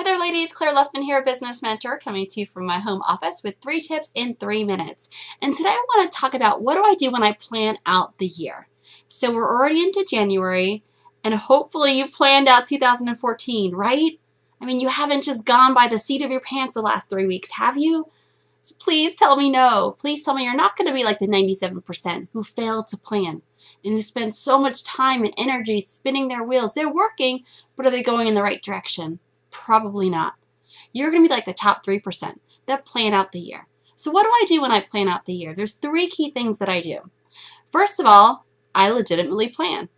Hi there ladies, Claire Luffman here, Business Mentor, coming to you from my home office with 3 tips in 3 minutes. And today I want to talk about what do I do when I plan out the year. So we're already into January, and hopefully you planned out 2014, right? I mean, you haven't just gone by the seat of your pants the last 3 weeks, have you? So please tell me no. Please tell me you're not going to be like the 97% who failed to plan and who spend so much time and energy spinning their wheels. They're working, but are they going in the right direction? Probably not. You're going to be like the top 3% that plan out the year. So what do I do when I plan out the year? There's 3 key things that I do. First of all, I legitimately plan.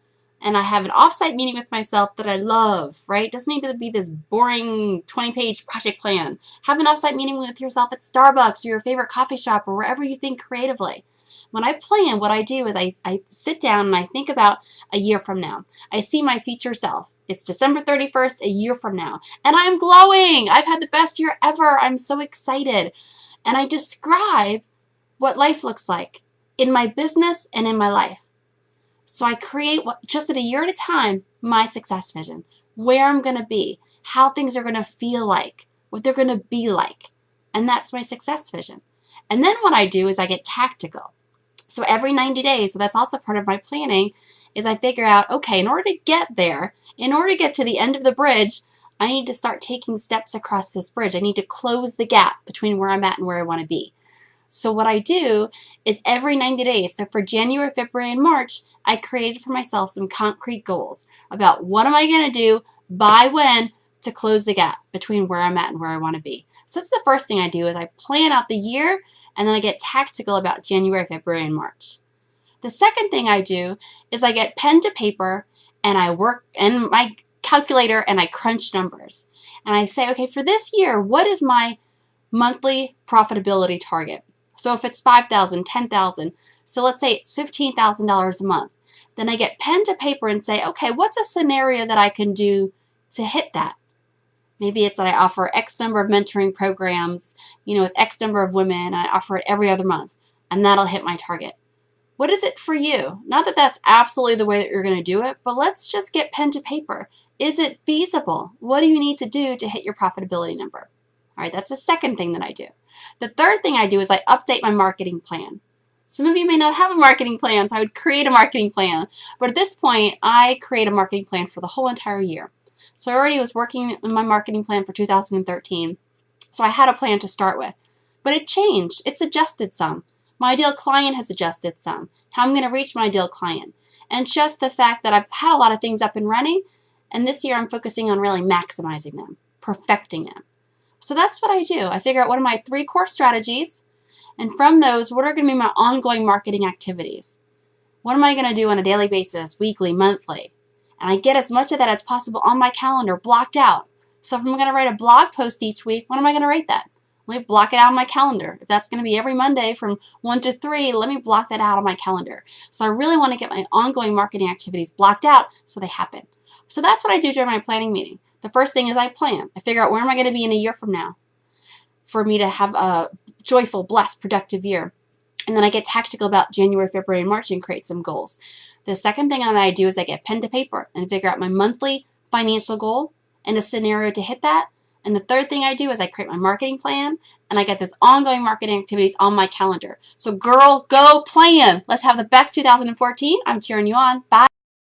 And I have an offsite meeting with myself that I love, right? It doesn't need to be this boring 20-page project plan. Have an offsite meeting with yourself at Starbucks or your favorite coffee shop or wherever you think creatively. When I plan, what I do is I sit down and I think about a year from now. I see my future self. It's December 31st, a year from now, and I'm glowing. I've had the best year ever. I'm so excited. And I describe what life looks like in my business and in my life. So I create, just at a year at a time, my success vision, where I'm going to be, how things are going to feel like, what they're going to be like. And that's my success vision. And then what I do is I get tactical. So every 90 days, so that's also part of my planning, is I figure out, okay, in order to get there, in order to get to the end of the bridge, I need to start taking steps across this bridge. I need to close the gap between where I'm at and where I want to be. So what I do is every 90 days, so for January, February, and March, I created for myself some concrete goals about what am I going to do by when to close the gap between where I'm at and where I want to be. So that's the first thing I do is I plan out the year and then I get tactical about January, February, and March. The second thing I do is I get pen to paper and I work in my calculator and I crunch numbers. And I say, okay, for this year, what is my monthly profitability target? So if it's $5,000, $10,000, so let's say it's $15,000 a month. Then I get pen to paper and say, okay, what's a scenario that I can do to hit that? Maybe it's that I offer X number of mentoring programs, with X number of women, and I offer it every other month, and that'll hit my target. What is it for you? Not that that's absolutely the way that you're going to do it, but let's just get pen to paper. Is it feasible? What do you need to do to hit your profitability number? All right, that's the second thing that I do. The third thing I do is I update my marketing plan. Some of you may not have a marketing plan, so I would create a marketing plan. But at this point, I create a marketing plan for the whole entire year. So I already was working on my marketing plan for 2013, so I had a plan to start with. But it changed. It's adjusted some. My ideal client has adjusted some. How I'm going to reach my ideal client. And just the fact that I've had a lot of things up and running, and this year I'm focusing on really maximizing them, perfecting them. So that's what I do. I figure out what are my 3 core strategies, and from those, what are going to be my ongoing marketing activities? What am I going to do on a daily basis, weekly, monthly? And I get as much of that as possible on my calendar, blocked out. So if I'm going to write a blog post each week, when am I going to write that? Let me block it out on my calendar. If that's going to be every Monday from 1 to 3, let me block that out on my calendar. So I really want to get my ongoing marketing activities blocked out so they happen. So that's what I do during my planning meeting. The first thing is I plan. I figure out where am I going to be in a year from now for me to have a joyful, blessed, productive year. And then I get tactical about January, February, and March and create some goals. The second thing that I do is I get pen to paper and figure out my monthly financial goal and a scenario to hit that. And the third thing I do is I create my marketing plan and I get this ongoing marketing activities on my calendar. So girl, go plan. Let's have the best 2014. I'm cheering you on. Bye.